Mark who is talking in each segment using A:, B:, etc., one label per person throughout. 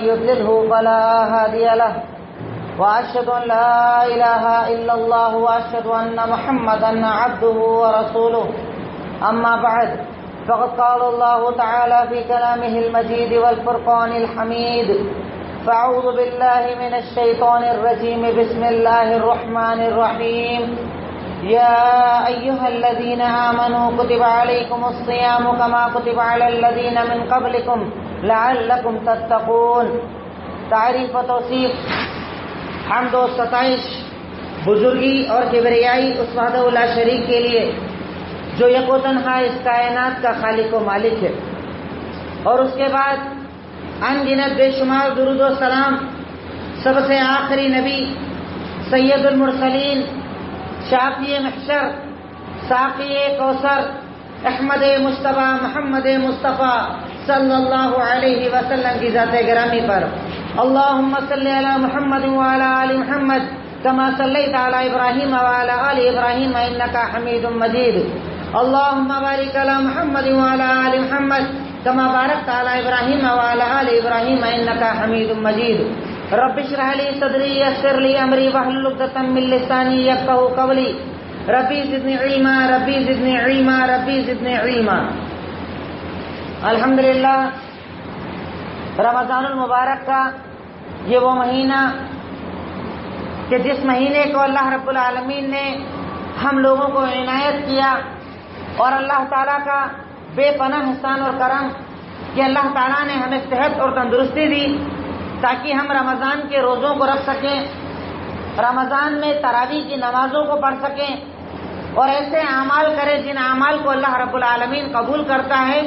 A: يضلله فلا هادي له وأشهد أن لا إله إلا الله وأشهد أن محمدا عبده ورسوله أما بعد فقد قال الله تعالى في كلامه المجيد والفرقان الحميد فأعوذ بالله من الشيطان الرجيم بسم الله الرحمن الرحيم يا أيها الذين آمنوا كتب عليكم الصيام كما كتب على الذين من قبلكم لعلكم تتقون۔ تعریف و توصیف، حمد و ستائش، بزرگی اور کبریائی اس وحدہ لا شریک کے لیے جو یک و تنہا اس کائنات کا خالق و مالک ہے، اور اس کے بعد ان گنت بے شمار درود و سلام سب سے آخری نبی سید المرسلین، شافی محشر، ساقی کوثر، احمد مجتبیٰ محمد مصطفیٰ صلی اللہ علیہ وسلم کی ذات گرامی پر اللہم صلی علی محمد وعلی آل محمد کما صلیت علی ابراہیم وعلی آل ابراہیم انکا حمید مجید۔ اللہم بارک علی محمد وعلی آل محمد کما بارکت علی ابراہیم وعلی آل ابراہیم انکا حمید مجید۔ رب اشرح لی صدری یسر لی امری واحلل عقدۃ من لسانی یفقہوا قولی ربی زدنی علما ربی زدنی علما ربی زدنی علما۔ الحمدللہ، رمضان المبارک کا یہ وہ مہینہ کہ جس مہینے کو اللہ رب العالمین نے ہم لوگوں کو عنایت کیا، اور اللہ تعالیٰ کا بے پناہ احسان اور کرم کہ اللہ تعالیٰ نے ہمیں صحت اور تندرستی دی تاکہ ہم رمضان کے روزوں کو رکھ سکیں، رمضان میں تراویح کی نمازوں کو پڑھ سکیں اور ایسے اعمال کریں جن اعمال کو اللہ رب العالمین قبول کرتا ہے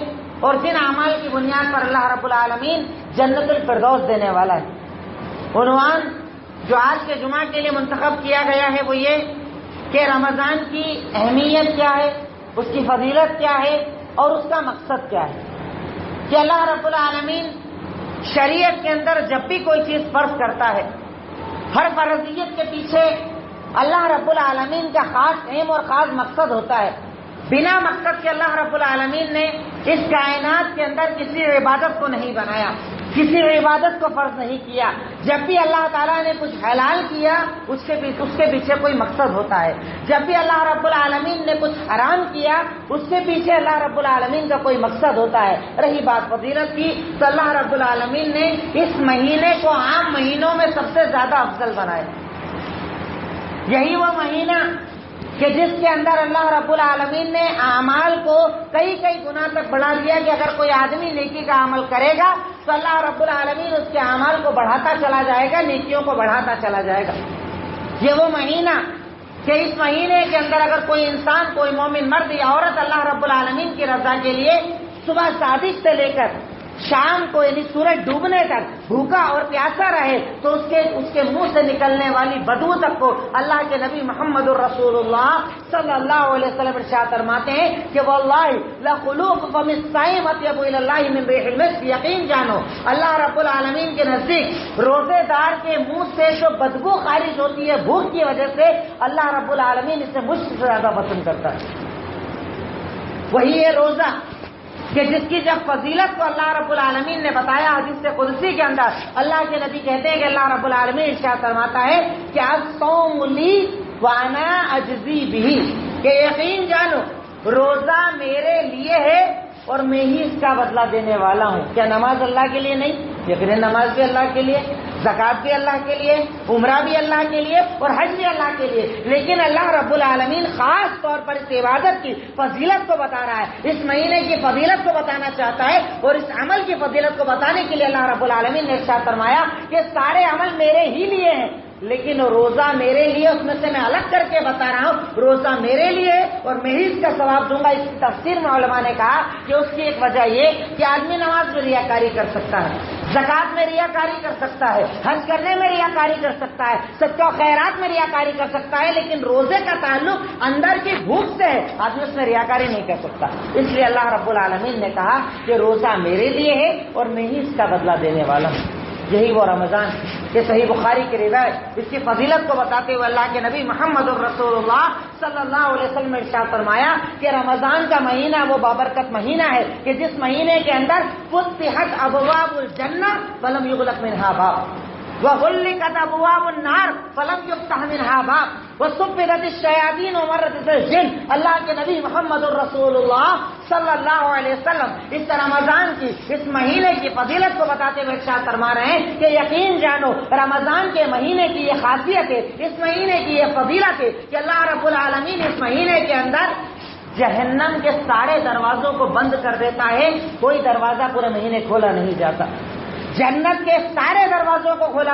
A: اور جن اعمال کی بنیاد پر اللہ رب العالمین جنت الفردوس دینے والا ہے۔ عنوان جو آج کے جمعہ کے لیے منتخب کیا گیا ہے وہ یہ کہ رمضان کی اہمیت کیا ہے، اس کی فضیلت کیا ہے اور اس کا مقصد کیا ہے۔ کہ اللہ رب العالمین شریعت کے اندر جب بھی کوئی چیز فرض کرتا ہے، ہر فرضیت کے پیچھے اللہ رب العالمین کا خاص اہم اور خاص مقصد ہوتا ہے۔ بنا مقصد کے اللہ رب العالمین نے اس کائنات کے اندر کسی عبادت کو نہیں بنایا، کسی عبادت کو فرض نہیں کیا۔ جب بھی اللہ تعالیٰ نے کچھ حلال کیا اس کے پیچھے کوئی مقصد ہوتا ہے، جب بھی اللہ رب العالمین نے کچھ حرام کیا اس کے پیچھے اللہ رب العالمین کا کوئی مقصد ہوتا ہے۔ رہی بات فضیلت کی تو اللہ رب العالمین نے اس مہینے کو عام مہینوں میں سب سے زیادہ افضل بنایا۔ یہی وہ مہینہ کہ جس کے اندر اللہ رب العالمین نے اعمال کو کئی گنا تک بڑھا دیا کہ اگر کوئی آدمی نیکی کا عمل کرے گا تو اللہ رب العالمین اس کے اعمال کو بڑھاتا چلا جائے گا، نیکیوں کو بڑھاتا چلا جائے گا۔ یہ وہ مہینہ کہ اس مہینے کے اندر اگر کوئی انسان، کوئی مومن مرد یا عورت اللہ رب العالمین کی رضا کے لیے صبح صادق سے لے کر شام کو یعنی سورج ڈوبنے تک بھوکا اور پیاسا رہے تو اس کے منہ سے نکلنے والی بدبو تک کو اللہ کے نبی محمد الرسول اللہ صلی اللہ علیہ وسلم ارشاد فرماتے ہیں کہ واللہ لخلوق فم الصائم اطیب الی اللہ من ریح المسک۔ یقین جانو اللہ رب العالمین کے نزدیک روزے دار کے منہ سے جو بدبو خارج ہوتی ہے بھوک کی وجہ سے، اللہ رب العالمین اسے مشک سے زیادہ پسند کرتا ہے۔ وہی ہے روزہ کہ جس کی جب فضیلت کو اللہ رب العالمین نے بتایا حدیث قدسی کے اندر، اللہ کے نبی کہتے ہیں کہ اللہ رب العالمین ارشاد فرماتا ہے کہ الصوم لی وانا اجزی بہ، کہ یقین جانو روزہ میرے لیے ہے اور میں ہی اس کا بدلہ دینے والا ہوں۔ کیا نماز اللہ کے لیے نہیں؟ یقیناً نماز بھی اللہ کے لیے، زکوٰۃ بھی اللہ کے لیے، عمرہ بھی اللہ کے لیے اور حج بھی اللہ کے لیے، لیکن اللہ رب العالمین خاص طور پر اس عبادت کی فضیلت کو بتا رہا ہے، اس مہینے کی فضیلت کو بتانا چاہتا ہے، اور اس عمل کی فضیلت کو بتانے کے لیے اللہ رب العالمین نے ارشاد فرمایا کہ سارے عمل میرے ہی لیے ہیں لیکن روزہ میرے لیے، اس میں سے میں الگ کر کے بتا رہا ہوں روزہ میرے لیے اور میں ہی اس کا ثواب دوں گا۔ اس کی تفسیر میں علماء نے کہا کہ اس کی ایک وجہ یہ کہ آدمی نماز میں ریاکاری کر سکتا ہے، زکوٰۃ میں ریاکاری کر سکتا ہے، حج کرنے میں ریاکاری کر سکتا ہے، صدقہ و خیرات میں ریاکاری کر سکتا ہے، لیکن روزے کا تعلق اندر کی بھوک سے ہے، آدمی اس میں ریاکاری نہیں کر سکتا۔ اس لیے اللہ رب العالمین نے کہا کہ روزہ میرے لیے ہے اور میں ہی اس کا بدلہ دینے والا ہوں۔ یہی وہ رمضان یہ صحیح بخاری کی روایت، اس کی فضیلت کو بتاتے ہوئے اللہ کے نبی محمد الرسول اللہ صلی اللہ علیہ وسلم نے ارشاد فرمایا کہ رمضان کا مہینہ وہ بابرکت مہینہ ہے کہ جس مہینے کے اندر فتحت ابواب الجنہ فلم یغلق منہا باب وغلقت ابواب النار فلم یفتح منہا باب وصفدت الشیاطین ومرت الجن۔ اللہ کے نبی محمد الرسول اللہ صلی اللہ علیہ وسلم اس رمضان کی اس مہینے کی فضیلت کو بتاتے ہوئے ارشاد فرما رہے ہیں کہ یقین جانو رمضان کے مہینے کی یہ خاصیت ہے، اس مہینے کی یہ فضیلت ہے کہ اللہ رب العالمین اس مہینے کے اندر جہنم کے سارے دروازوں کو بند کر دیتا ہے، کوئی دروازہ پورے مہینے کھولا نہیں جاتا۔ جنت کے سارے دروازوں کو کھول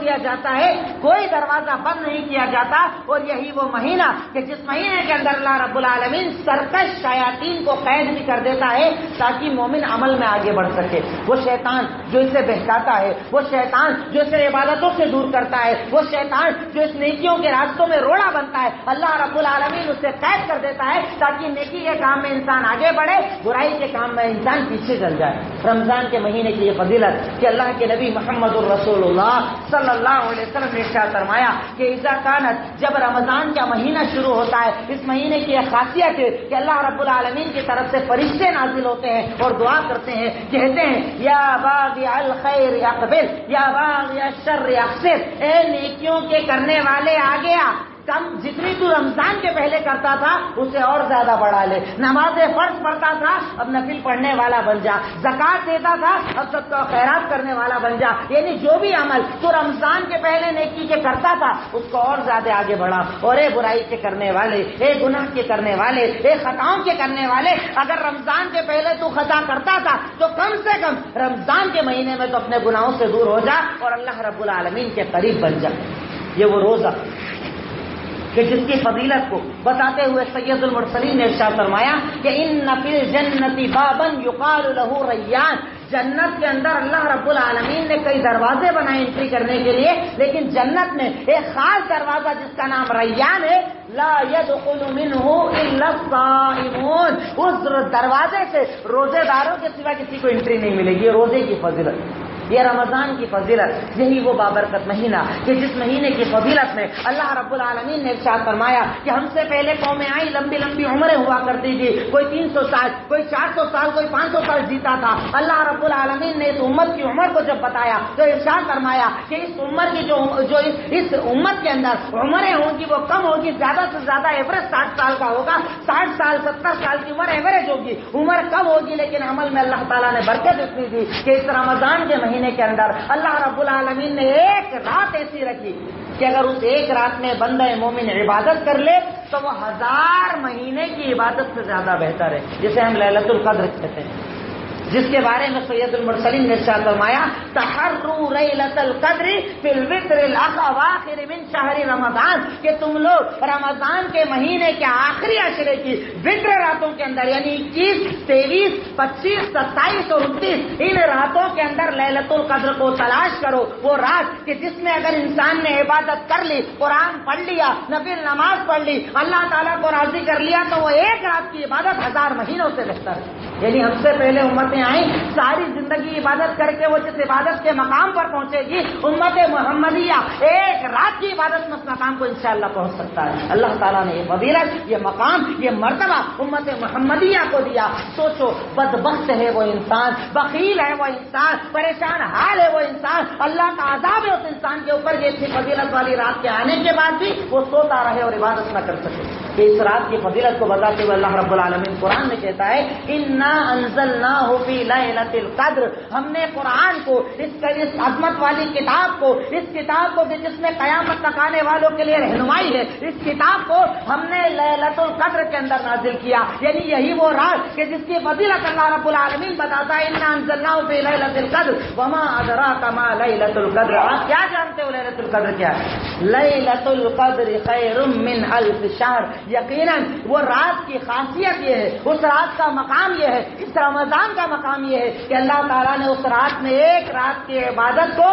A: دیا جاتا ہے، کوئی دروازہ بند نہیں کیا جاتا۔ اور یہی وہ مہینہ کہ جس مہینے کے اندر اللہ رب العالمین سرکش شیاطین کو قید بھی کر دیتا ہے تاکہ مومن عمل میں آگے بڑھ سکے۔ وہ شیطان جو اسے بہکاتا ہے، وہ شیطان جو اسے عبادتوں سے دور کرتا ہے، وہ شیطان جو اس نیکیوں کے راستوں میں روڑا بنتا ہے، اللہ رب العالمین اسے قید کر دیتا ہے تاکہ نیکی کے کام میں انسان آگے بڑھے، برائی کے کام میں انسان پیچھے چل جائے۔ رمضان کے مہینے کی یہ فضیلت کہ اللہ کے نبی محمد الرسول اللہ صلی اللہ علیہ وسلم نے ارشاد فرمایا کہ اذا کانت، جب رمضان کا مہینہ شروع ہوتا ہے، اس مہینے کی یہ خاصیت ہے کہ اللہ رب العالمین کی طرف سے فرشتے نازل ہوتے ہیں اور دعا کرتے ہیں، کہتے ہیں یا باغی الخیر اقبل یا باغی الشر اقصر، اے نیکیوں کے کرنے والے آ گیا، کم جتنی تو رمضان کے پہلے کرتا تھا اسے اور زیادہ بڑھا لے، نماز فرض پڑھتا تھا اب نفل پڑھنے والا بن جا، زکات دیتا تھا اب صدقہ و خیرات کرنے والا بن جا، یعنی جو بھی عمل تو رمضان کے پہلے نیکی کے کرتا تھا اس کو اور زیادہ آگے بڑھا۔ اور اے برائی کے کرنے والے، اے گناہ کے کرنے والے، اے خطاؤں کے کرنے والے، اگر رمضان کے پہلے تو خطا کرتا تھا تو کم سے کم رمضان کے مہینے میں تو اپنے گناہوں سے دور ہو جا اور اللہ رب العالمین کے قریب بن جا۔ یہ وہ روزہ کہ جس کی فضیلت کو بتاتے ہوئے سید المرسلین نے ارشاد فرمایا کہ ان فی الجنت بابا یقال له ریان، جنت کے اندر اللہ رب العالمین نے کئی دروازے بنائے انٹری کرنے کے لیے، لیکن جنت میں ایک خاص دروازہ جس کا نام ریان ہے، لا يدخل منه الا الصائمون، اس دروازے سے روزے داروں کے سوا کسی کو انٹری نہیں ملے گی۔ روزے کی فضیلت، یہ رمضان کی فضیلت، یہی وہ بابرکت مہینہ کہ جس مہینے کی فضیلت میں اللہ رب العالمین نے ارشاد فرمایا کہ ہم سے پہلے قومیں آئی، لمبی لمبی عمریں ہوا کرتی تھی، کوئی 300 سال، کوئی 400 سال، کوئی 500 سال جیتا تھا۔ اللہ رب العالمین نے اس امت کی عمر کو جب بتایا تو ارشاد فرمایا کہ اس عمر کی جو اس امت کے اندر عمریں ہوں گی وہ کم ہوگی، زیادہ سے زیادہ ایوریج 60 سال کا ہوگا، 60 سال 70 سال کی عمر ایوریج ہوگی، عمر کم ہوگی، لیکن عمل میں اللہ تعالیٰ نے برکت اتنی دی کہ اس رمضان کے مہینے کے اندر اللہ رب العالمین نے ایک رات ایسی رکھی کہ اگر اس ایک رات میں بندہ مومن عبادت کر لے تو وہ 1000 مہینے کی عبادت سے زیادہ بہتر ہے، جسے ہم لیلۃ القدر کہتے ہیں، جس کے بارے میں سید المرسلین نے ارشاد فرمایا تحروا لیلۃ القدر فی الوتر الاواخر من شہر رمضان، کہ تم لوگ رمضان کے مہینے کے آخری عشرے کی وتر راتوں کے اندر یعنی 21، 23، 25، 27 اور 29 ان راتوں کے اندر لیلۃ القدر کو تلاش کرو، وہ رات کہ جس میں اگر انسان نے عبادت کر لی، قرآن پڑھ لیا، نفل نماز پڑھ لی، اللہ تعالیٰ کو راضی کر لیا تو وہ ایک رات کی عبادت 1000 مہینوں سے بہتر ہے۔ یعنی ہم سے پہلے امتیں آئیں، ساری زندگی عبادت کر کے وہ جس عبادت کے مقام پر پہنچے گی، امت محمدیہ ایک رات کی عبادت میں اس مقام کو انشاءاللہ پہنچ سکتا ہے۔ اللہ تعالیٰ نے یہ فضیلت، یہ مقام، یہ مرتبہ امت محمدیہ کو دیا۔ سوچو بدبخت ہے وہ انسان، بخیل ہے وہ انسان، پریشان حال ہے وہ انسان، اللہ کا عذاب ہے اس انسان کے اوپر یہ اتنی فضیلت والی رات کے آنے کے بعد بھی وہ سوتا رہے اور عبادت نہ کر سکے۔ کہ اس رات کی فضیلت کو بتاتے ہوئے اللہ رب العالمین قرآن میں کہتا ہے انا انزلناہ فی لیلۃ القدر، ہم نے قرآن کو اس عظمت والی کتاب کو، اس کتاب کو جس میں قیامت تک آنے والوں کے لیے رہنمائی ہے، اس کتاب کو ہم نے لیلۃ القدر کے اندر نازل کیا، یعنی یہی وہ رات کہ جس کی فضیلت اللہ رب العالمین بتاتا ہے انا انزلناہ فی لیلۃ القدر وما ادراک ما لیلۃ القدر۔ آپ کیا جانتے ہو لیلۃ القدر کیا ہے؟ لیلۃ القدر خیر من الف شہر، یقیناً وہ رات کی خاصیت یہ ہے، اس رات کا مقام یہ ہے، اس رمضان کا مقام یہ ہے کہ اللہ تعالیٰ نے اس رات میں ایک رات کی عبادت کو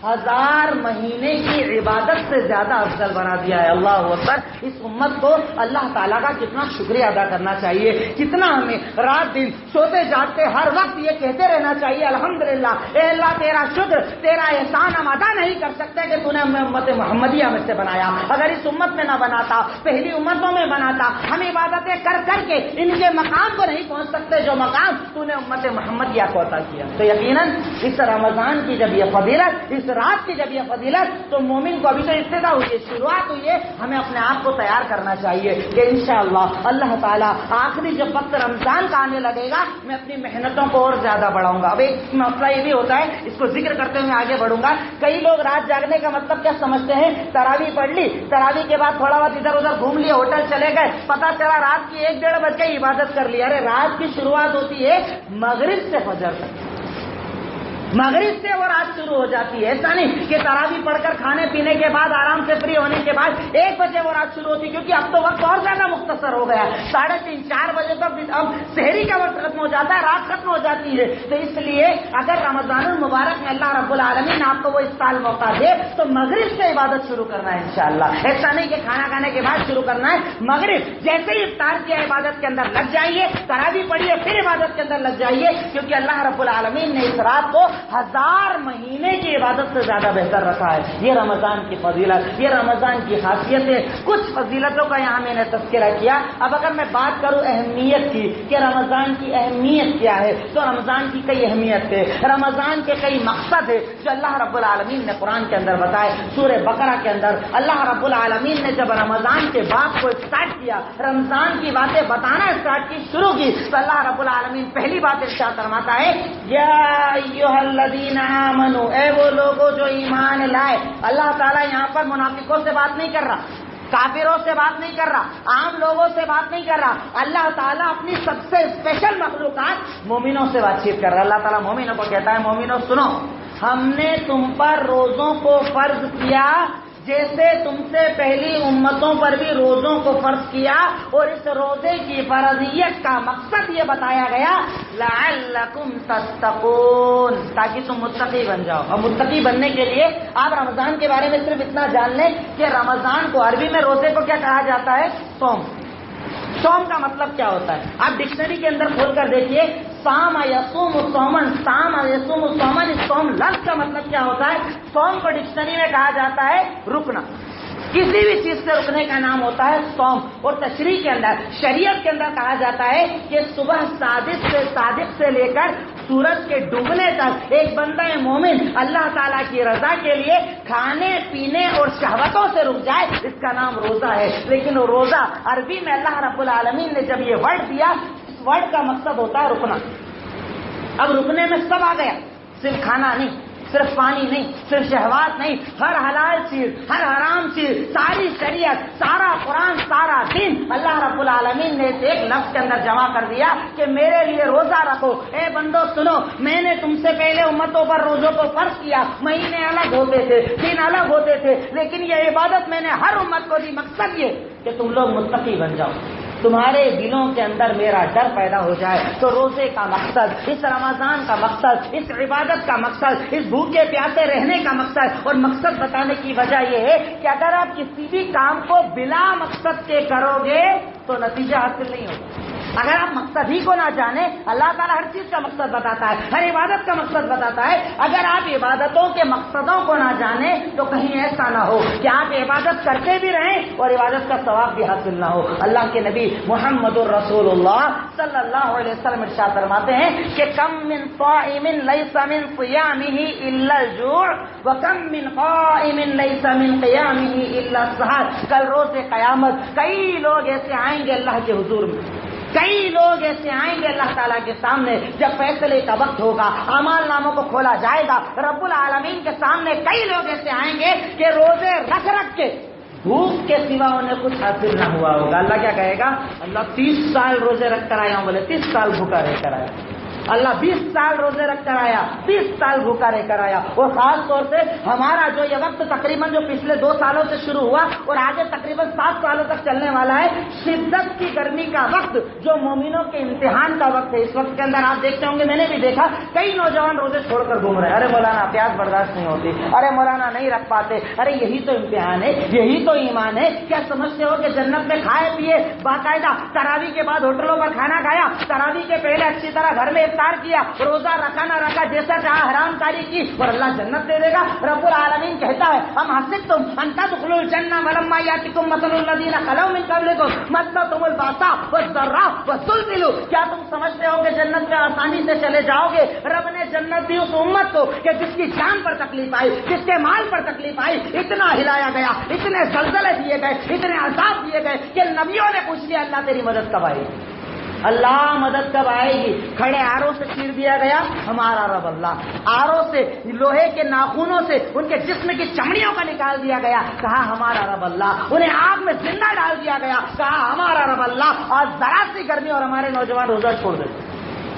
A: 1000 مہینے کی عبادت سے زیادہ افضل بنا دیا ہے. اللہ اکبر. اس امت کو اللہ تعالیٰ کا کتنا شکریہ ادا کرنا چاہیے, کتنا ہمیں رات دن سوتے جاگتے ہر وقت یہ کہتے رہنا چاہیے الحمدللہ, اے اللہ تیرا شکر, تیرا احسان ہم ادا نہیں کر سکتے کہ تو نے ہمیں امت محمدیہ میں سے بنایا. اگر اس امت میں نہ بناتا, پہلی امتوں میں بناتا, ہم عبادتیں کر کر کے ان کے مقام کو نہیں پہنچ سکتے جو مقام تو نے امت محمدیہ کو عطا کیا. تو یقیناً اس رمضان کی جب یہ فضیلت, اس رات کی جب یہ فضیلت, تو مومن کو ابھی تو ابتدا ہوئی ہے, شروعات ہوئی ہے, ہمیں اپنے آپ کو تیار کرنا چاہیے کہ انشاءاللہ اللہ تعالیٰ آخری جب وقت رمضان کا آنے لگے گا میں اپنی محنتوں کو اور زیادہ بڑھاؤں گا. اب ایک مسئلہ یہ بھی ہوتا ہے, اس کو ذکر کرتے ہوئے آگے بڑھوں گا. کئی لوگ رات جاگنے کا مطلب کیا سمجھتے ہیں, تراویح پڑھ لی, تراویح کے بعد تھوڑا بہت ادھر ادھر گھوم لیے, ہوٹل چلے گئے, پتا چلا رات کی 1-1:30 بج گئی, عبادت کر لی. ارے رات کی شروعات ہوتی ہے مغرب سے فجر تک, مغرب سے وہ رات شروع ہو جاتی ہے. ایسا نہیں کہ تراویح پڑھ کر کھانے پینے کے بعد آرام سے فری ہونے کے بعد 1 بجے وہ رات شروع ہوتی, کیونکہ اب تو وقت اور زیادہ مختصر ہو گیا, 3:30-4 بجے تک اب سحری کا وقت ختم ہو جاتا ہے, رات ختم ہو جاتی ہے. تو اس لیے اگر رمضان المبارک میں اللہ رب العالمین نے آپ کو وہ اس سال موقع دے تو مغرب سے عبادت شروع کرنا ہے انشاءاللہ. ایسا نہیں کہ کھانا کھانے کے بعد شروع کرنا ہے, مغرب جیسے ہی افطار کیا عبادت کے اندر لگ جائیے, تراویح پڑھیے, پھر عبادت کے اندر لگ جائیے, کیونکہ اللہ رب العالمین نے اس رات کو 1000 مہینے کی عبادت سے زیادہ بہتر رکھا ہے. یہ رمضان کی فضیلت, یہ رمضان کی خاصیت ہے. کچھ فضیلتوں کا یہاں میں نے تذکرہ کیا. اب اگر میں بات کروں اہمیت کی کہ رمضان کی اہمیت کیا ہے, تو رمضان کی کئی اہمیت ہے, رمضان کے کئی مقصد ہے جو اللہ رب العالمین نے قرآن کے اندر بتائے. سورہ بقرہ کے اندر اللہ رب العالمین نے جب رمضان کے باب کو اسٹارٹ کیا, رمضان کی باتیں بتانا اسٹارٹ کی, شروع کی, تو اللہ رب العالمین پہلی بات ارشاد فرماتا ہے, یا ایھا الذین آمنوا, اے وہ لوگوں جو ایمان لائے. اللہ تعالیٰ یہاں پر منافقوں سے بات نہیں کر رہا, کافروں سے بات نہیں کر رہا, عام لوگوں سے بات نہیں کر رہا. اللہ تعالیٰ اپنی سب سے اسپیشل مخلوقات مومنوں سے بات چیت کر رہا. اللہ تعالیٰ مومنوں کو کہتا ہے, مومنوں سنو, ہم نے تم پر روزوں کو فرض کیا جیسے تم سے پہلی امتوں پر بھی روزوں کو فرض کیا, اور اس روزے کی فرضیت کا مقصد یہ بتایا گیا لعلکم تتقون, تاکہ تم متقی بن جاؤ. اور متقی بننے کے لیے آپ رمضان کے بارے میں صرف اتنا جان لیں کہ رمضان کو عربی میں روزے کو کیا کہا جاتا ہے, صوم. صوم کا مطلب کیا ہوتا ہے, آپ ڈکشنری کے اندر کھول کر دیکھیے, صام یصوم صومن, صام یصوم صومن, اس صوم لفظ کا مطلب کیا ہوتا ہے. صوم کو ڈکشنری میں کہا جاتا ہے رکنا, کسی بھی چیز سے رکنے کا نام ہوتا ہے صوم. اور تشریح کے اندر, شریعت کے اندر کہا جاتا ہے کہ صبح صادق سے لے کر سورج کے ڈوبنے تک ایک بندہ مومن اللہ تعالیٰ کی رضا کے لیے کھانے پینے اور شہوتوں سے رک جائے, اس کا نام روزہ ہے. لیکن روزہ عربی میں اللہ رب العالمین نے جب یہ ورڈ دیا, اس ورڈ کا مقصد ہوتا ہے رکنا. اب رکنے میں سب آ گیا, صرف کھانا نہیں, صرف پانی نہیں, صرف شہوات نہیں, ہر حلال چیز, ہر حرام چیز, ساری شریعت, سارا قرآن, سارا دین اللہ رب العالمین نے ایک لفظ کے اندر جمع کر دیا کہ میرے لیے روزہ رکھو. اے بندو سنو, میں نے تم سے پہلے امتوں پر روزوں کو فرض کیا, مہینے الگ ہوتے تھے, دن الگ ہوتے تھے, لیکن یہ عبادت میں نے ہر امت کو دی. مقصد یہ کہ تم لوگ متقی بن جاؤ, تمہارے دلوں کے اندر میرا ڈر پیدا ہو جائے. تو روزے کا مقصد, اس رمضان کا مقصد, اس عبادت کا مقصد, اس بھوکے پیاسے رہنے کا مقصد اور مقصد بتانے کی وجہ یہ ہے کہ اگر آپ کسی بھی کام کو بلا مقصد کے کرو گے تو نتیجہ حاصل نہیں ہوگا. اگر آپ مقصد ہی کو نہ جانے, اللہ تعالیٰ ہر چیز کا مقصد بتاتا ہے, ہر عبادت کا مقصد بتاتا ہے. اگر آپ عبادتوں کے مقصدوں کو نہ جانیں تو کہیں ایسا نہ ہو کہ آپ عبادت کرتے بھی رہیں اور عبادت کا ثواب بھی حاصل نہ ہو. اللہ کے نبی محمد الرسول اللہ صلی اللہ علیہ وسلم ارشاد فرماتے ہیں کہ کم من صائم لیس من صیامہ الا الجوع وکم من قائم لیس من قیامہ الا السحر. کل روز قیامت کئی لوگ ایسے آئیں گے اللہ کے حضور میں, کئی لوگ ایسے آئیں گے اللہ تعالیٰ کے سامنے جب فیصلے کا وقت ہوگا, اعمال ناموں کو کھولا جائے گا. رب العالمین کے سامنے کئی لوگ ایسے آئیں گے کہ روزے رکھ کے بھوک کے سوا انہیں کچھ حاصل نہ ہوا ہوگا. اللہ کیا کہے گا, اللہ 30 سال روزے رکھ کر آیا ہوں, بولے 30 سال بھوکا رہ کر آیا. اللہ 20 سال روزے رکھ کر آیا, 30 سال بھوکا رہ کر آیا. اور خاص طور سے ہمارا جو یہ وقت تقریباً جو پچھلے 2 سالوں سے شروع ہوا اور آگے تقریباً 7 سالوں تک چلنے والا ہے, شدت کی گرمی کا وقت, جو مومنوں کے امتحان کا وقت ہے. اس وقت کے اندر آپ دیکھتے ہوں گے, میں نے بھی دیکھا کئی نوجوان روزے چھوڑ کر گھوم رہے ہیں. ارے مولانا پیاس برداشت نہیں ہوتی, ارے مولانا نہیں رکھ پاتے. ارے یہی تو امتحان ہے, یہی تو ایمان ہے. کیا سمجھتے ہو کہ جنت میں کھائے پیے, باقاعدہ تراویح کے بعد ہوٹلوں پر کھانا کھایا, تراویح کے پہلے اچھی طرح گھر میں افطار کیا, روزہ رکھا نہ رکھا, جیسا چاہا حرام کاری کی, اور اللہ جنت دے دے گا؟ رب العالمین کہتا ہے ہم حسبتم ان تدخلوا الجنہ ولما یاتکم مثل الذین خلوا من قبلکم مستهم الباساء والضراء وزلزلوا, کیا تم سمجھتے ہو کہ جنت میں آسانی سے چلے جاؤ گے؟ رب نے جنت دی اس امت کو کہ جس کی جان پر تکلیف آئی, جس کے مال پر تکلیف آئی, اتنا ہلایا گیا, اتنے زلزلے دیے گئے, اتنے عذاب دیے گئے کہ نبیوں نے پوچھ لیا اللہ تیری مدد کب آئے گی, اللہ مدد کب آئے گی؟ کھڑے آروں سے چیر دیا گیا ہمارا رب اللہ, آروں سے لوہے کے ناخونوں سے ان کے جسم کی چمڑیوں کا نکال دیا گیا, کہا ہمارا رب اللہ. انہیں آگ میں زندہ ڈال دیا گیا, کہا ہمارا رب اللہ. اور ذرا سی گرمی اور ہمارے نوجوان روزہ چھوڑ دیتے.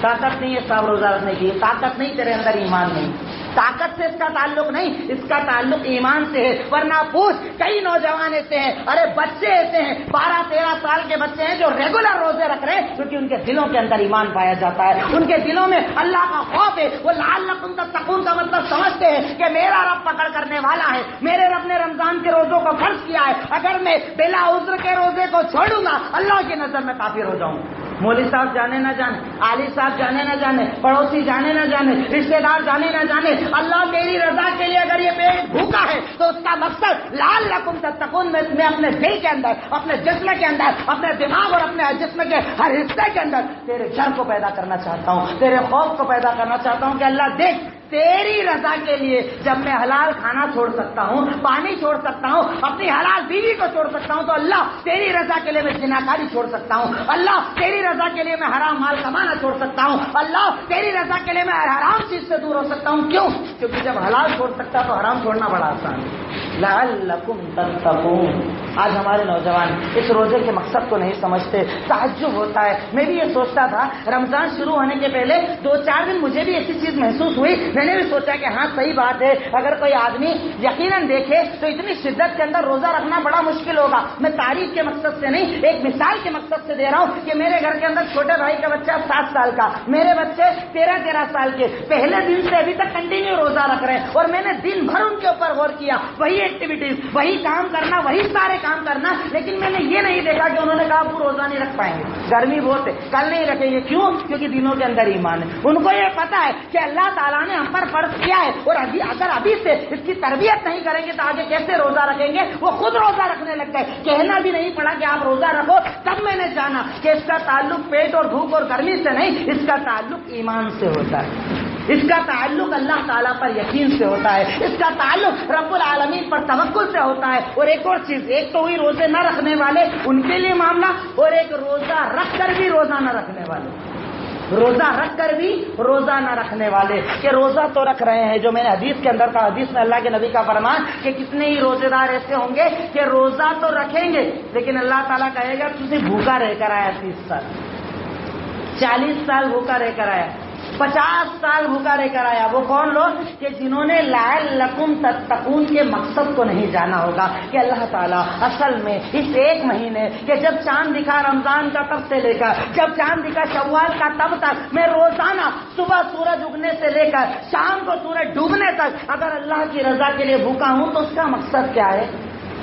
A: طاقت نہیں ہے صاحب روزہ رکھنے کی, طاقت نہیں, تیرے اندر ایمان نہیں. طاقت سے اس کا تعلق نہیں, اس کا تعلق ایمان سے ہے. ورنہ پوچھ, کئی نوجوان ایسے ہیں, ارے بچے ایسے ہیں, 12-13 سال کے بچے ہیں جو ریگولر روزے رکھ رہے ہیں, کیونکہ ان کے دلوں کے اندر ایمان پایا جاتا ہے, ان کے دلوں میں اللہ کا خوف ہے. وہ لعلکم تتقون کا مطلب سمجھتے ہیں کہ میرا رب پکڑ کرنے والا ہے, میرے رب نے رمضان کے روزوں کو فرض کیا ہے, اگر میں بلا عذر کے روزے کو چھوڑوں گا اللہ کی نظر میں کافر ہو جاؤں. مولوی صاحب جانے نہ جانے, عالی صاحب جانے نہ جانے, پڑوسی جانے نہ جانے, رشتے دار جانے نہ جانے, اللہ تیری رضا کے لیے اگر یہ پیٹ بھوکا ہے تو اس کا مقصد لعلکم تتقون, میں اپنے دل کے اندر, اپنے جسم کے اندر, اپنے دماغ اور اپنے جسم کے ہر حصے کے اندر تیرے ڈر کو پیدا کرنا چاہتا ہوں, تیرے خوف کو پیدا کرنا چاہتا ہوں کہ اللہ دیکھ تیری رضا کے لیے جب میں حلال کھانا چھوڑ سکتا ہوں, پانی چھوڑ سکتا ہوں, اپنی حلال بیوی کو چھوڑ سکتا ہوں, تو اللہ تیری رضا کے لیے میں زناکاری چھوڑ سکتا ہوں, اللہ تیری رضا کے لیے میں حرام مال کمانا چھوڑ سکتا ہوں, اللہ تیری رضا کے لیے میں حرام چیز سے دور ہو سکتا ہوں. کیوں؟ کیونکہ جب حلال چھوڑ سکتا تو حرام چھوڑنا بڑا آسان ہے. لعلکم تتقون. آج ہمارے نوجوان اس روزے کے مقصد کو نہیں سمجھتے. تعجب ہوتا ہے, میں بھی یہ سوچتا تھا رمضان شروع ہونے کے پہلے 2-4 دن مجھے بھی ایسی چیز محسوس ہوئی, میں نے بھی سوچا کہ ہاں صحیح بات ہے, اگر کوئی آدمی یقیناً دیکھے تو اتنی شدت کے اندر روزہ رکھنا بڑا مشکل ہوگا. میں تعریف کے مقصد سے نہیں, ایک مثال کے مقصد سے دے رہا ہوں کہ میرے گھر کے اندر چھوٹے بھائی کا بچہ 7 سال کا, میرے بچے 13-13 سال کے, پہلے دن سے ابھی تک کنٹینیو روزہ رکھ رہے ہیں, اور میں نے دن بھر ان کے اوپر غور کیا, وہی ایکٹیویٹیز, وہی کام کرنا, وہی سارے کام کرنا, لیکن میں نے یہ نہیں دیکھا کہ انہوں نے کہا وہ روزہ نہیں رکھ پائیں گے, گرمی بہت ہے, کل نہیں رکھیں گے. کیوں؟ کیونکہ دنوں کے اندر ایمان ہے. ان کو یہ پتا ہے کہ اللہ تعالیٰ نے ہم پر فرض کیا ہے, اور اگر ابھی سے اس کی تربیت نہیں کریں گے تو آگے کیسے روزہ رکھیں گے. وہ خود روزہ رکھنے لگ گئے, کہنا بھی نہیں پڑا کہ آپ روزہ رکھو. تب میں نے جانا کہ اس کا تعلق پیٹ اور بھوک اور گرمی سے نہیں, اس کا تعلق ایمان سے ہوتا ہے, اس کا تعلق اللہ تعالیٰ پر یقین سے ہوتا ہے, اس کا تعلق رب العالمین پر توکل سے ہوتا ہے. اور ایک اور چیز, ایک تو ہوئی روزے نہ رکھنے والے, ان کے لیے معاملہ, اور ایک روزہ رکھ کر بھی روزہ نہ رکھنے والے, روزہ رکھ کر بھی روزہ نہ رکھنے والے. کہ روزہ تو رکھ رہے ہیں, جو میں نے حدیث کے اندر کا, حدیث میں اللہ کے نبی کا فرمان کہ کتنے ہی روزے دار ایسے ہوں گے کہ روزہ تو رکھیں گے, لیکن اللہ تعالیٰ کہے گا تجھے بھوکا رہ کر آیا 30 سال, 40 سال بھوکا رہ کر آیا, 50 سال بھوکا رہ کر آیا. وہ کون لوگ کہ جنہوں نے لعلکم تتقون کے مقصد کو نہیں جانا ہوگا کہ اللہ تعالیٰ اصل میں اس ایک مہینے کہ جب چاند دکھا رمضان کا تب سے لے کر جب چاند دکھا شوال کا تب تک میں روزانہ صبح سورج اگنے سے لے کر شام کو سورج ڈوبنے تک اگر اللہ کی رضا کے لیے بھوکا ہوں تو اس کا مقصد کیا ہے؟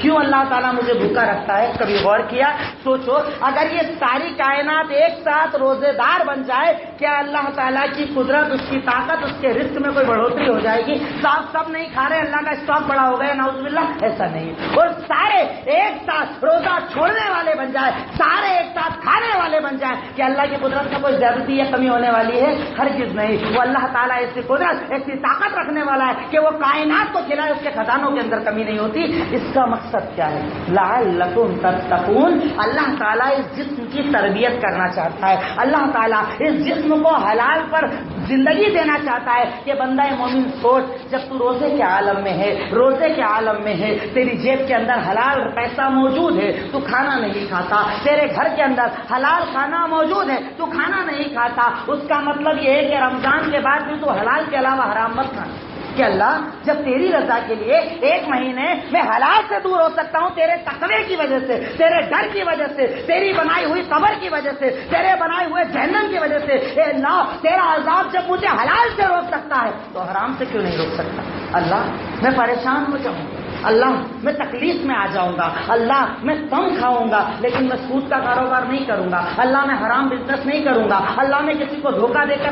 A: کیوں اللہ تعالیٰ مجھے بھوکا رکھتا ہے؟ کبھی غور کیا؟ سوچو, اگر یہ ساری کائنات ایک ساتھ روزے دار بن جائے, کیا اللہ تعالیٰ کی قدرت, اس کی طاقت, اس کے رزق میں کوئی بڑھوتری ہو جائے گی؟ سب نہیں کھا رہے, اللہ کا اسٹاک بڑا ہو گیا, نعوذ باللہ, ایسا نہیں. اور سارے ایک ساتھ روزہ چھوڑنے والے بن جائے, سارے ایک ساتھ کھانے والے بن جائیں, کیا اللہ کی قدرت میں کوئی زیادتی یا کمی ہونے والی ہے؟ ہرگز نہیں. وہ اللہ تعالیٰ ایسی قدرت, ایسی طاقت رکھنے والا ہے کہ وہ کائنات کو کھلائے, اس کے خزانوں کے اندر کمی نہیں ہوتی. اس کا مقصد کیا ہے؟ لعلکم تتقون. اللہ تعالیٰ اس جسم کی تربیت کرنا چاہتا ہے, اللہ تعالیٰ اس جسم کو حلال پر زندگی دینا چاہتا ہے کہ بندہ مومن سوچ، جب تو روزے کے عالم میں ہے، روزے کے عالم میں ہے، تیری جیب کے اندر حلال پیسہ موجود ہے، تو کھانا نہیں کھاتا، تیرے گھر کے اندر حلال کھانا موجود ہے، تو کھانا نہیں کھاتا، اس کا مطلب یہ ہے کہ رمضان کے بعد بھی تو حلال کے علاوہ حرام مت کھانا، کہ اللہ جب تیری رضا کے لیے ایک مہینے میں حلال سے دور ہو سکتا ہوں، تیرے تقوی کی وجہ سے، تیرے ڈر کی وجہ سے، تیری بنائی ہوئی قبر کی وجہ سے، تیرے بنائے ہوئے جہنم کی وجہ سے، اے اللہ تیرا عذاب جب مجھے حلال سے روک سکتا ہے تو حرام سے کیوں نہیں روک سکتا؟ اللہ میں پریشان ہو جاؤں گا، اللہ میں تکلیف میں آ جاؤں گا، اللہ میں کم کھاؤں گا لیکن میں سود کا کاروبار نہیں کروں گا، اللہ میں حرام بزنس نہیں کروں گا، اللہ میں کسی کو دھوکہ دے کر